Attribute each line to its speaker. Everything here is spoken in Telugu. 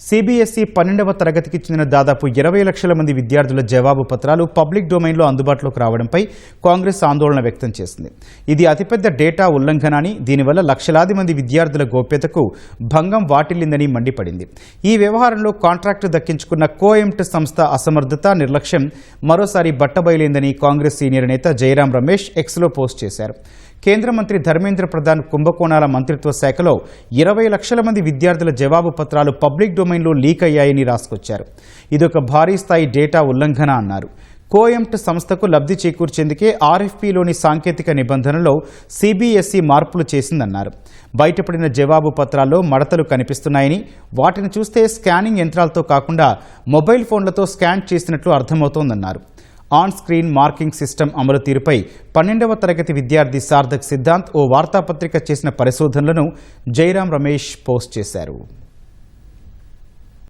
Speaker 1: సిబిఎస్ఈ 12వ తరగతికి చెందిన దాదాపు 20 లక్షల మంది విద్యార్థుల జవాబు పత్రాలు పబ్లిక్ డొమైన్లో అందుబాటులోకి రావడంపై కాంగ్రెస్ ఆందోళన వ్యక్తం చేసింది. ఇది అతిపెద్ద డేటా ఉల్లంఘన అని, దీనివల్ల లక్షలాది మంది విద్యార్థుల గోప్యతకు భంగం వాటిల్లిందని మండిపడింది. ఈ వ్యవహారంలో కాంట్రాక్టు దక్కించుకున్న కోఎంట్ సంస్థ అసమర్థత, నిర్లక్ష్యం మరోసారి బట్టబయలైందని కాంగ్రెస్ సీనియర్ నేత జైరాం రమేష్ ఎక్స్లో పోస్ట్ చేశారు. కేంద్ర మంత్రి ధర్మేంద్ర ప్రధాన్ కుంభకోణాల మంత్రిత్వ శాఖలో 20 లక్షల మంది విద్యార్థుల జవాబు పత్రాలు పబ్లిక్ డొమైన్లో లీక్ అయ్యాయని రాసుకొచ్చారు. ఇదొక భారీ స్థాయి డేటా ఉల్లంఘన అన్నారు. కోఎంట్ సంస్థకు లబ్ధి చేకూర్చేందుకే ఆర్ఎఫ్పీలోని సాంకేతిక నిబంధనలో సిబిఎస్ఈ మార్పులు చేసిందన్నారు. బయటపడిన జవాబు పత్రాల్లో మడతలు కనిపిస్తున్నాయని, వాటిని చూస్తే స్కానింగ్ యంత్రాలతో కాకుండా మొబైల్ ఫోన్లతో స్కాన్ చేసినట్లు అర్థమవుతోందన్నారు. ఆన్ స్క్రీన్ మార్కింగ్ సిస్టమ్ అమలు తీరుపై 12వ తరగతి విద్యార్థి సార్థక్ సిద్ధాంత్ ఓ వార్తాపత్రిక చేసిన పరిశోధనలను జైరాం రమేష్ పోస్ట్ చేశారు.